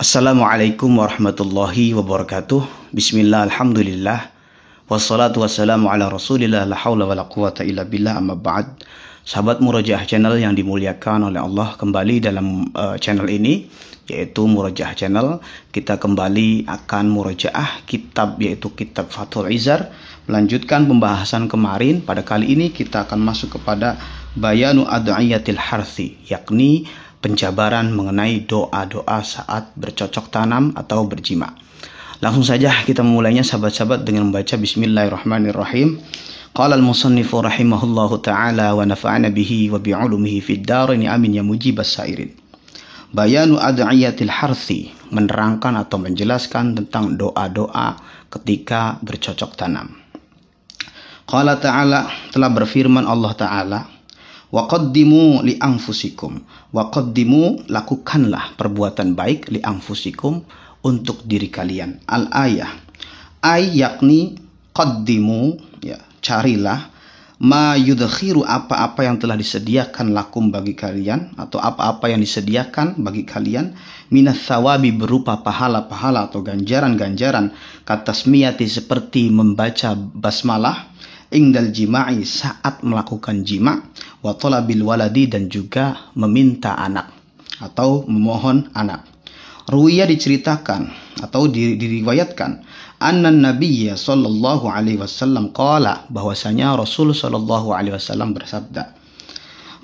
Assalamualaikum warahmatullahi wabarakatuh. Bismillah, alhamdulillah. Wassalatu wassalamu ala rasulillah, la hawla wa la quwata illa billah, amma ba'd. Sahabat Murojaah Channel yang dimuliakan oleh Allah, kembali dalam channel ini, yaitu Murojaah Channel. Kita kembali akan murojaah kitab, yaitu kitab Fathul Izar. Melanjutkan pembahasan kemarin, pada kali ini kita akan masuk kepada Bayanu Ad'iyatil Harthi, yakni penjabaran mengenai doa-doa saat bercocok tanam atau berjima. Langsung saja kita memulainya sahabat-sahabat dengan membaca Bismillahirrahmanirrahim. Qala al-musannifu rahimahullahu ta'ala wa nafa'ana bihi wa bi'ulumihi fid daraini amin ya mujibas sairin. Bayanu ad'iyatil harthi, menerangkan atau menjelaskan tentang doa-doa ketika bercocok tanam. Qala ta'ala, telah berfirman Allah Ta'ala, wa qaddimu li anfusikum, wa qaddimu, lakukanlah perbuatan baik, li anfusikum, untuk diri kalian. Al-ayah, yakni qaddimu, ya, carilah, ma yudkhiru, apa-apa yang telah disediakan lakum bagi kalian, atau apa-apa yang disediakan bagi kalian, minas thawabi, berupa pahala-pahala atau ganjaran-ganjaran, katasmiyati, seperti membaca basmalah, ingdal jima'i, saat melakukan jima, wa talabil waladi, dan juga meminta anak atau memohon anak. Ruwiya, diceritakan atau diriwayatkan, anna nabiyya sallallahu alaihi wasallam qala, bahwasanya Rasul sallallahu alaihi wasallam bersabda,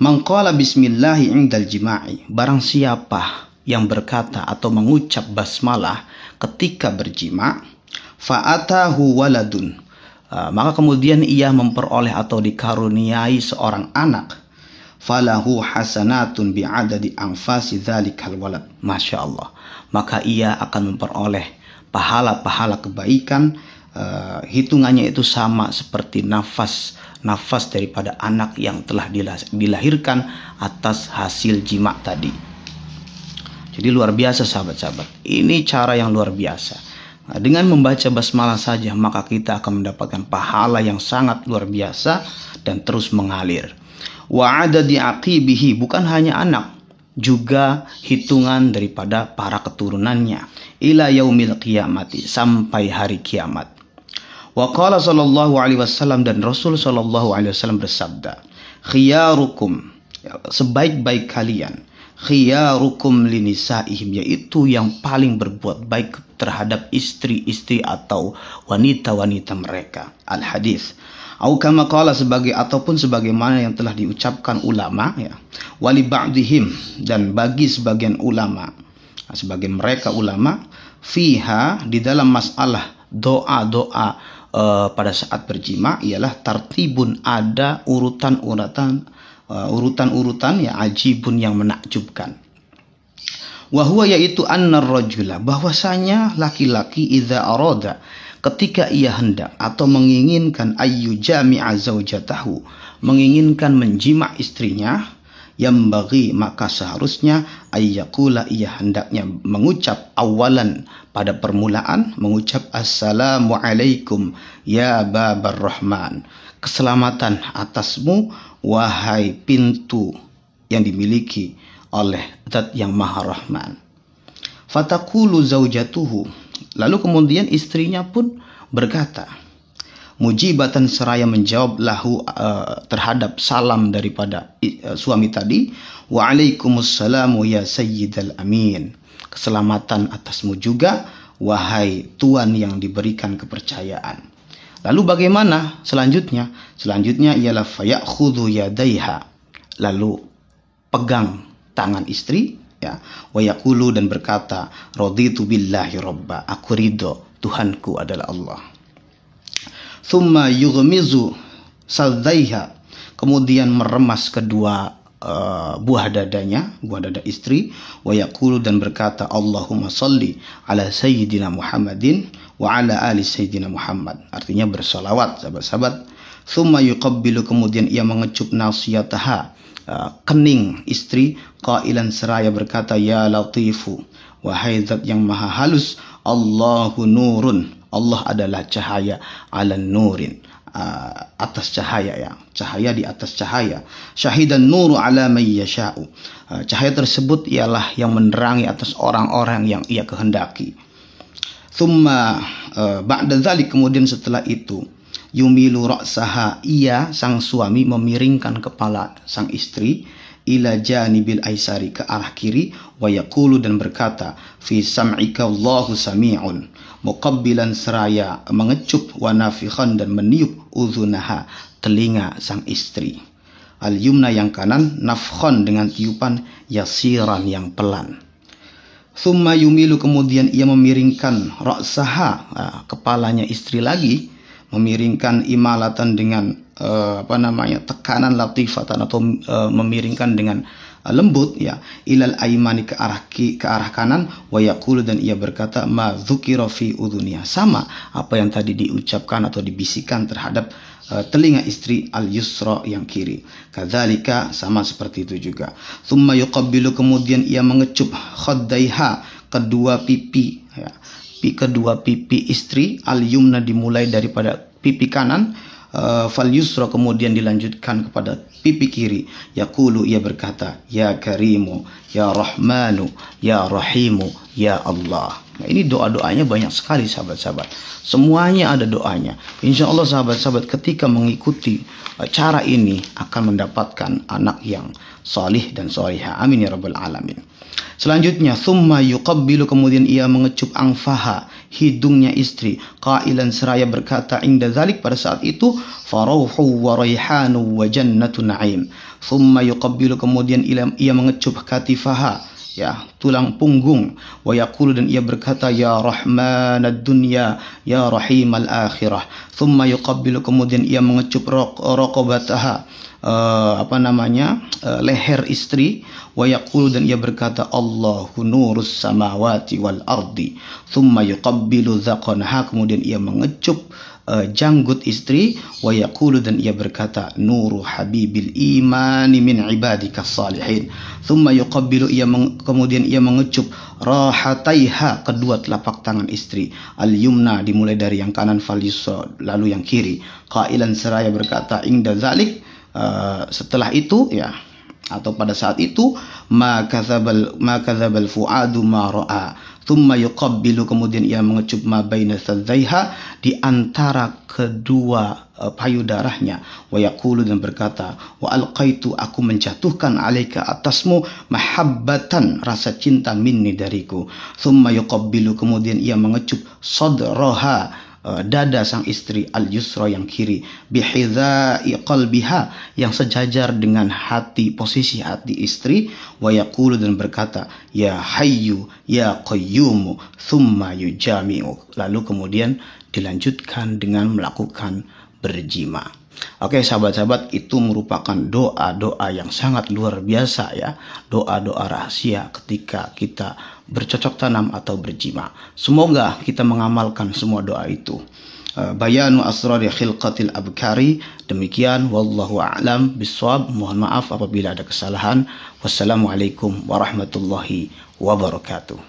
man qala bismillahi ingdal jima'i, barang siapa yang berkata atau mengucap basmalah ketika berjima, fa'atahu waladun, maka kemudian ia memperoleh atau dikaruniai seorang anak, falahu hasanatun bi'adadi anfasi dzalikal walad, Masya Allah, maka ia akan memperoleh pahala-pahala kebaikan, hitungannya itu sama seperti nafas daripada anak yang telah dilahirkan atas hasil jima tadi. Jadi luar biasa sahabat-sahabat, ini cara yang luar biasa. Nah, dengan membaca basmalah saja maka kita akan mendapatkan pahala yang sangat luar biasa dan terus mengalir. Wa adadi aqibihi, bukan hanya anak, juga hitungan daripada para keturunannya, ila yaumil qiyamati, sampai hari kiamat. Wa qala sallallahu alaihi wasallam, dan Rasul sallallahu alaihi wasallam bersabda, khiyarukum, sebaik-baik kalian, khiyarukum linisaihim, yaitu yang paling berbuat baik terhadap istri-istri atau wanita-wanita mereka. Al-hadis. Au kama qala, ataupun sebagaimana yang telah diucapkan ulama, ya. Wali ba'dihim, dan bagi sebagian ulama, sebagian mereka ulama, fiha, di dalam masalah doa-doa pada saat berjima, ialah tartibun, ada urutan-urutan, ya, ajibun, yang menakjubkan. Wahwa, yaitu annar rajula, bahwasanya laki-laki, idza arada, ketika ia hendak atau menginginkan, ayyu jami'a zaujatahu, menginginkan menjima istrinya, yang bagi, maka seharusnya ayyakula, ia hendaknya mengucap awalan, pada permulaan mengucap assalamualaikum ya babar rahman, keselamatan atasmu wahai pintu yang dimiliki oleh Zat yang Maha Rahman. Fatakulu zaujatuhu, lalu kemudian istrinya pun berkata, mujibatan, seraya menjawab, lahu, terhadap salam daripada suami tadi, wa alaikumussalamu ya sayyidal amin, keselamatan atasmu juga wahai tuan yang diberikan kepercayaan. Lalu bagaimana selanjutnya? Selanjutnya ialah fayakhudhu yadaiha, lalu pegang tangan istri, ya, wa yaqulu, dan berkata, raditu billahi robba, aku ridho, Tuhanku adalah Allah. Thumma yughmizu saldaiha, kemudian meremas kedua buah dadanya, buah dada istri, wa yaqulu, dan berkata, Allahumma salli ala sayyidina Muhammadin wa ala ali sayyidina Muhammad, artinya bersolawat sahabat-sahabat. Thumma yuqabbilu, kemudian ia mengecup nasiyataha, kening istri, qailan, seraya berkata, ya latifu, wahai Zat yang maha halus, Allahu nurun, Allah adalah cahaya, ala nurin, atas cahaya ya, cahaya di atas cahaya. Syahidan nuru ala may yasha'u. Cahaya tersebut ialah yang menerangi atas orang-orang yang ia kehendaki. Thumma ba'da dzalik, kemudian setelah itu, yumilu ra'saha, ia sang suami memiringkan kepala sang istri, ila janibil aisari, ke arah kiri, wa yaqulu, dan berkata, fi sam'ika Allahu sami'un, muqabbilan, seraya mengecup, wa nafikhan, dan meniup, udhunaha, telinga sang istri. Al yumna, yang kanan, nafkhon, dengan tiupan, yasiran, yang pelan. Thumma yumilu, kemudian ia memiringkan, ra'saha, kepalanya istri lagi, memiringkan, imalatan, dengan tekanan latifatan, atau memiringkan dengan lembut ya, ilal aimani, ke arah kanan, wa yaqulu, dan ia berkata, ma dzukira fi udhuniha, sama apa yang tadi diucapkan atau dibisikkan terhadap telinga istri, al yusra, yang kiri. Kadzalika, sama seperti itu juga. Tsumma yuqabbilu, kemudian ia mengecup, khaddaiha, kedua pipi ya, kedua pipi istri, al yumna, dimulai daripada pipi kanan, fal yusra, kemudian dilanjutkan kepada pipi kiri. Yaqulu, ia berkata, ya karimu, ya rahmanu, ya rahimu, ya Allah. Nah, ini doa-doanya banyak sekali sahabat-sahabat. Semuanya ada doanya. Insya Allah sahabat-sahabat, ketika mengikuti cara ini akan mendapatkan anak yang salih dan salihah. Amin ya rabbal alamin. Selanjutnya, thumma yuqabbilu, kemudian ia mengecup angfaha, hidungnya istri, qailan, seraya berkata, inda dzalik, pada saat itu, farauhu wa raihanu wa jannatu na'im. Thumma yuqabbilu, kemudian ia mengecup katifaha, ya, tulang punggung, wa yaqulu, dan ia berkata, ya rahmanad dunya, ya rahimal akhirah. Thumma yuqabbilu, kemudian ia mengecup raqabataha, leher istri, wa yaqulu, dan ia berkata, Allahu nurus samawati wal ardi. Thumma yuqabbilu dzaqanaha, kemudian ia mengecup janggut istri, wa yaqulu, dan ia berkata, nuru habibil imani min ibadikas salihin. Thumma yuqabbilu, kemudian ia mengecup rahataiha, kedua telapak tangan istri, al yumna, dimulai dari yang kanan, fal yusra, lalu yang kiri, qailan, seraya berkata, inda dzalik, setelah itu ya, atau pada saat itu, ma kadzabal fuadu ma ra'a. Thumma yuqabbilu, kemudian ia mengecup ma baina sadzaiha, di antara kedua payudaranya, wa yaqulu, dan berkata, wa alqaitu, aku menjatuhkan, alaika, atasmu, mahabbatan, rasa cinta, minni, dariku. Thumma yuqabbilu, kemudian ia mengecup sadraha, dada sang istri, al yusra, yang kiri, bihidza'i qalbiha, yang sejajar dengan hati, posisi hati istri, wa yaqulu, dan berkata, ya hayyu ya qayyumu, thumma yujami'u, lalu kemudian dilanjutkan dengan melakukan berjima. Oke sahabat-sahabat, itu merupakan doa-doa yang sangat luar biasa ya, doa-doa rahasia ketika kita bercocok tanam atau berjima. Semoga kita mengamalkan semua doa itu. Bayanu asrari khilqatil abkari. Demikian, wallahu a'lam bishawab. Mohon maaf apabila ada kesalahan. Wassalamualaikum warahmatullahi wabarakatuh.